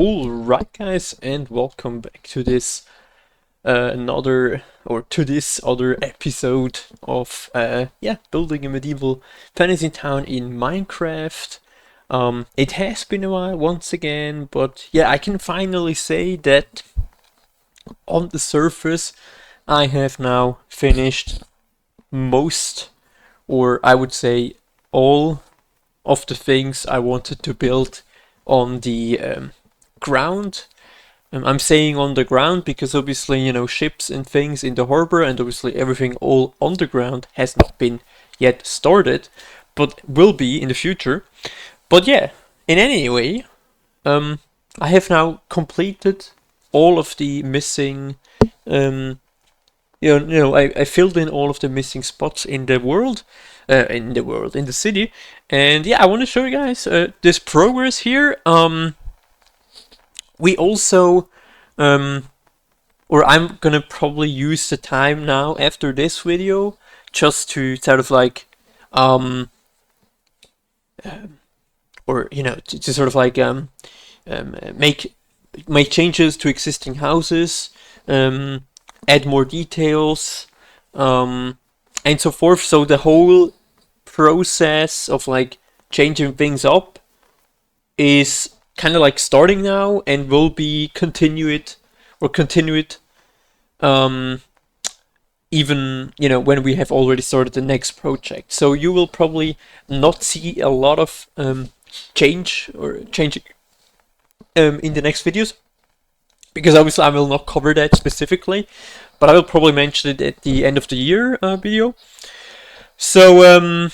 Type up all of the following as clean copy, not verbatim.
Alright guys, and welcome back to this other episode of building a medieval fantasy town in Minecraft. It has been a while once again, but yeah, I can finally say that on the surface I have now finished most, or I would say all of the things I wanted to build on the ground. I'm saying on the ground because obviously, you know, ships and things in the harbor and obviously everything all on the ground has not been yet started, but will be in the future. But yeah, in any way, I have now completed all of the missing, I filled in all of the missing spots in the world, in the city, and yeah, I want to show you guys this progress here. We also, or I'm gonna probably use the time now after this video just to sort of like, to sort of like make changes to existing houses, add more details, and so forth. So the whole process of like changing things up is kind of like starting now and will be continued even, you know, when we have already started the next project. So you will probably not see a lot of changing in the next videos, because obviously I will not cover that specifically, but I will probably mention it at the end of the year video. So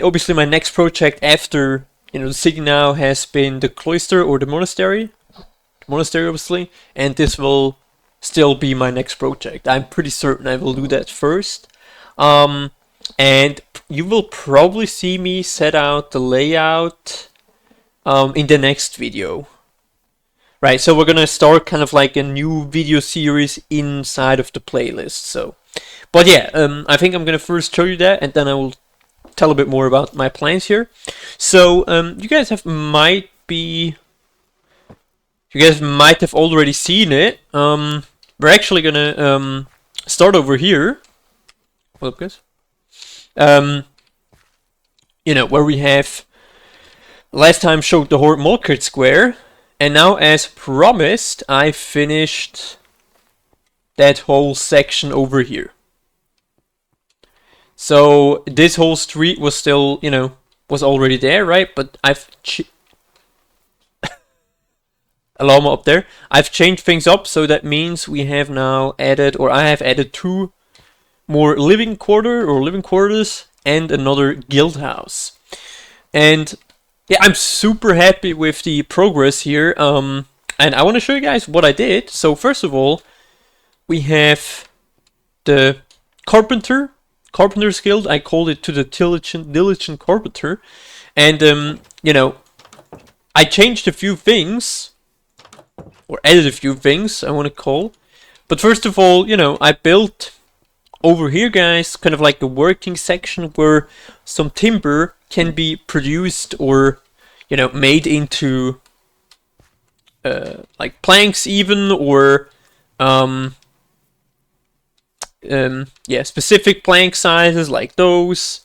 obviously my next project after, you know, the city now has been the cloister or the monastery. Monastery, obviously, and this will still be my next project. I'm pretty certain I will do that first. And you will probably see me set out the layout in the next video. Right, so we're gonna start kind of like a new video series inside of the playlist. So, but yeah, I think I'm gonna first show you that, and then I will tell a bit more about my plans here. So you guys might have already seen it. We're actually gonna start over here. Hold up, guys. Where we have last time showed the Horde Market Square, and now, as promised, I finished that whole section over here. So this whole street was still, was already there, right? But I've a llama up there. I've changed things up, so that means we have now added, or I have added 2 more living quarters and another guild house. And yeah, I'm super happy with the progress here. And I want to show you guys what I did. So first of all, we have the Carpenter's Guild. I called it to the diligent Carpenter. And, I changed a few things, or added a few things, I want to call. But first of all, I built over here, guys, kind of like a working section where some timber can be produced or, made into like planks even, or specific plank sizes like those.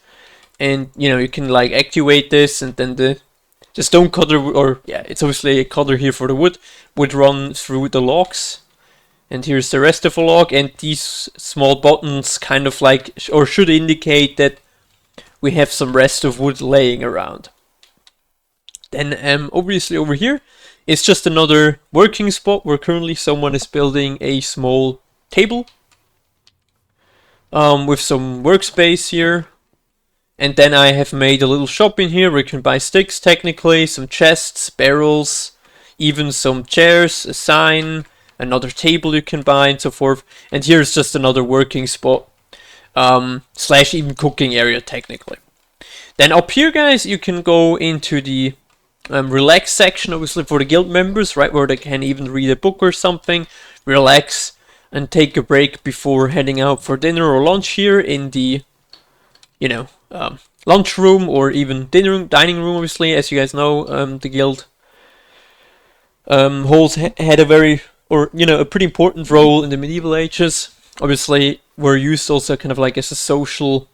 And you can like activate this, and then the stone cutter, or it's obviously a cutter here for the wood, would run through the logs. And here's the rest of the log, and these small buttons kind of like, or should indicate that we have some rest of wood laying around. Then obviously over here, it's just another working spot where currently someone is building a small table with some workspace here. And then I have made a little shop in here where you can buy sticks, technically, some chests, barrels, even some chairs, a sign, another table you can buy, and so forth. And here's just another working spot, / even cooking area, technically. Then up here, guys, you can go into the relax section, obviously for the guild members, right, where they can even read a book or something, relax, and take a break before heading out for dinner or lunch here in the, lunch room, or even dining room, obviously, as you guys know, the guild Had a very, or a pretty important role in the medieval ages. Obviously, were used also kind of like as a social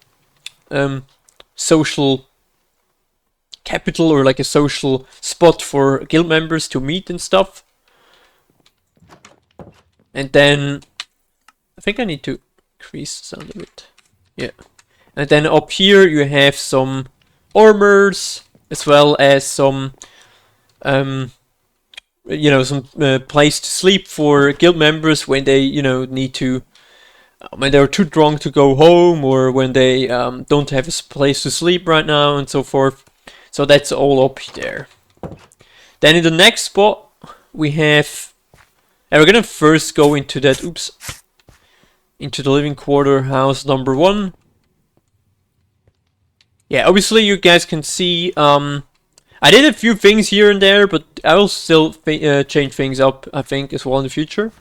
capital, or like a social spot for guild members to meet and stuff. And then I think I need to increase the sound a bit. Yeah. And then up here you have some armors, as well as some place to sleep for guild members when they need to, when they're too drunk to go home, or when they don't have a place to sleep right now, and so forth. So that's all up there. Then in the next spot we have, and we're gonna first go into that, into the living quarter house number 1. Yeah, obviously you guys can see, I did a few things here and there, but I will still change things up, I think, as well in the future.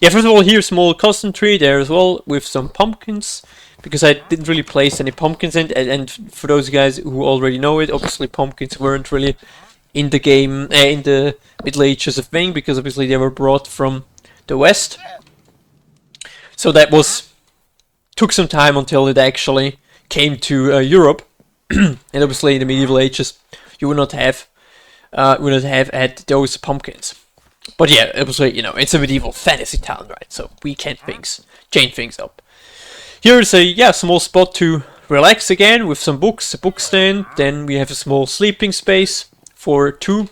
Yeah, first of all, here's a small custom tree there as well, with some pumpkins, because I didn't really place any pumpkins in, and for those guys who already know it, obviously pumpkins weren't really in the game, in the Middle Ages a thing, because obviously they were brought from the West. So that took some time until it actually came to Europe. And obviously in the medieval ages you would not have had those pumpkins. But yeah, obviously, it's a medieval fantasy town, right? So we can change things up. Here's a small spot to relax again with some books, a book stand. Then we have a small sleeping space for 2.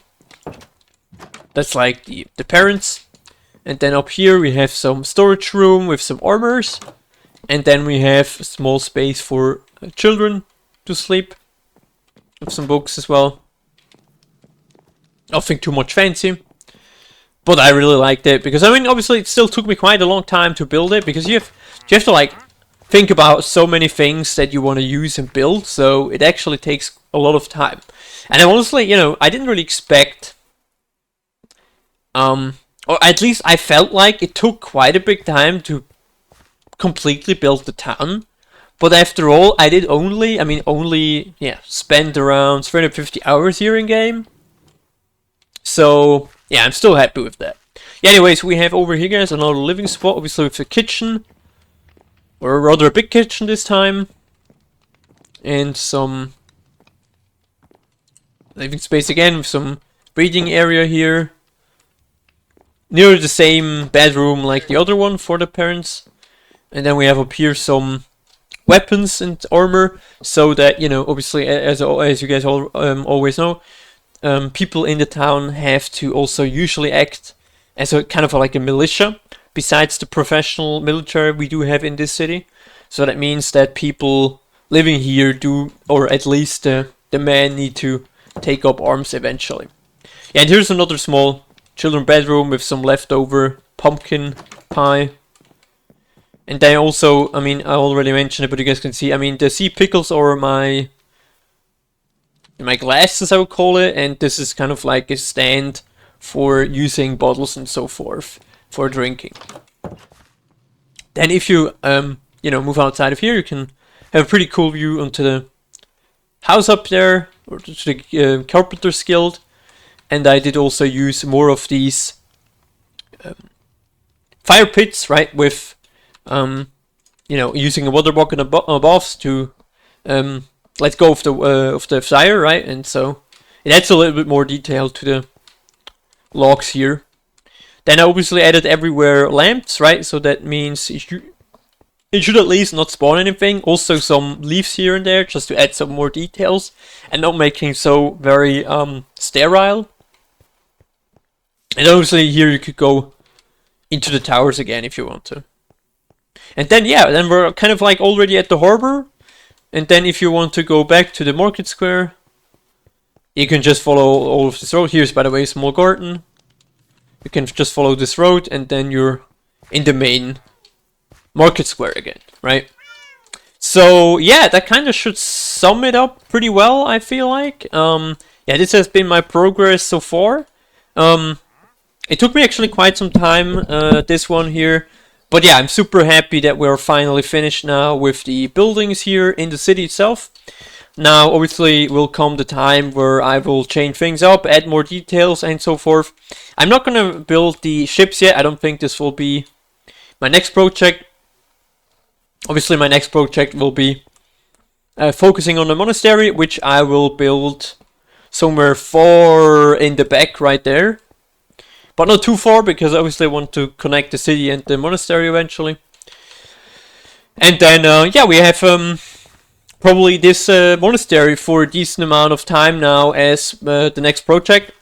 That's like the parents. And then up here we have some storage room with some armors. And then we have a small space for children to sleep, with some books as well. Nothing too much fancy, but I really liked it, because obviously it still took me quite a long time to build it, because you have to like think about so many things that you want to use and build, so it actually takes a lot of time. And honestly, I didn't really expect, or at least I felt like it took quite a big time to completely build the town. But after all, I did only spend around 350 hours here in game. So yeah, I'm still happy with that. Yeah, anyways, we have over here, guys, another living spot, obviously with a kitchen, or rather a big kitchen this time, and some living space again with some reading area here, near the same bedroom like the other one for the parents. And then we have up here some weapons and armor, so that obviously, as you guys all always know, people in the town have to also usually act as a kind of like a militia, besides the professional military we do have in this city. So that means that people living here do, or at least the men, need to take up arms eventually. Yeah, and here's another small children bedroom with some leftover pumpkin pie. And then also, I already mentioned it, but you guys can see, the sea pickles are my glasses, I would call it, and this is kind of like a stand for using bottles and so forth for drinking. Then if you, move outside of here, you can have a pretty cool view onto the house up there, or to the Carpenter's Guild. And I did also use more of these fire pits, right, with using a water bucket above to let go of the fire, right? And so it adds a little bit more detail to the logs here. Then I obviously added everywhere lamps, right? So that means it should at least not spawn anything. Also some leaves here and there, just to add some more details and not making so very sterile. And obviously here you could go into the towers again if you want to. And then then we're kind of like already at the harbor. And then if you want to go back to the market square, you can just follow all of this road. Here's, by the way, a small garden. You can just follow this road, and then you're in the main market square again, right? So yeah, that kind of should sum it up pretty well, I feel like. This has been my progress so far. It took me actually quite some time, this one here. But yeah, I'm super happy that we're finally finished now with the buildings here in the city itself. Now, obviously, will come the time where I will change things up, add more details, and so forth. I'm not gonna build the ships yet. I don't think this will be my next project. Obviously, my next project will be focusing on the monastery, which I will build somewhere far in the back right there. But not too far, because obviously I want to connect the city and the monastery eventually. And then, yeah, we have probably this monastery for a decent amount of time now as the next project.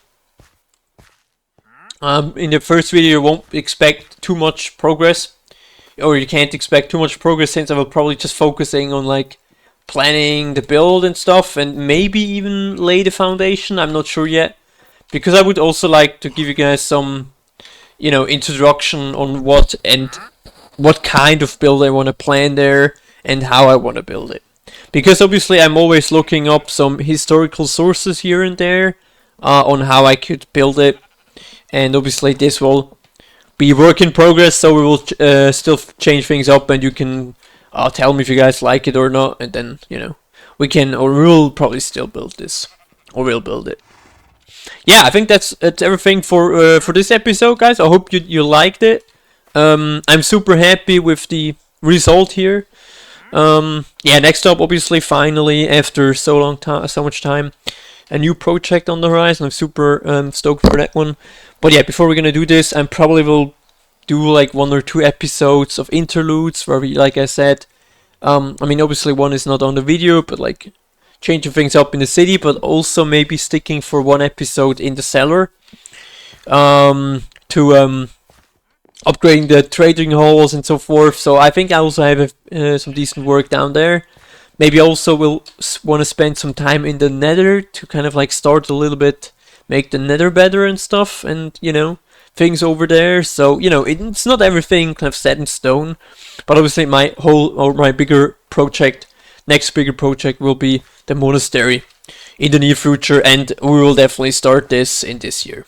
In the first video you won't expect too much progress, or you can't expect too much progress, since I will probably just focusing on like planning the build and stuff, and maybe even lay the foundation. I'm not sure yet, because I would also like to give you guys some, you know, introduction on what kind of build I want to plan there and how I want to build it. Because obviously I'm always looking up some historical sources here and there on how I could build it, and obviously this will be work in progress, so we will still change things up, and you can tell me if you guys like it or not, and then, you know, we can, or we'll probably still build this, or we'll build it. Yeah, I think that's everything for this episode, guys. I hope you liked it. I'm super happy with the result here. Yeah, next up, obviously, finally, after so much time, a new project on the horizon. I'm super stoked for that one. But yeah, before we're gonna do this, I probably will do like 1 or 2 episodes of interludes where we, like I said, I mean, obviously one is not on the video, but like changing things up in the city, but also maybe sticking for 1 episode in the cellar, to upgrading the trading halls and so forth. So I think I also have some decent work down there. Maybe also will want to spend some time in the nether to kind of like start a little bit, make the nether better and stuff, and, you know, things over there. So, you know, it's not everything kind of set in stone, but obviously my bigger project, next bigger project, will be the monastery in the near future, and we will definitely start this in this year,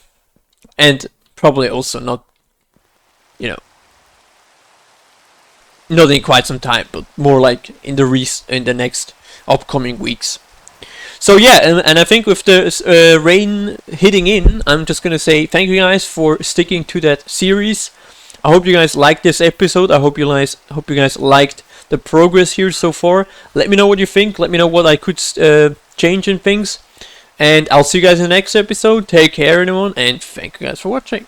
and probably also not, you know, not in quite some time, but more like in the next upcoming weeks. So yeah, and I think with the rain hitting in, I'm just gonna say thank you guys for sticking to that series. I hope you guys liked this episode. I hope you guys liked the progress here so far. Let me know what you think. Let me know what I could change in things. And I'll see you guys in the next episode. Take care, everyone, and thank you guys for watching.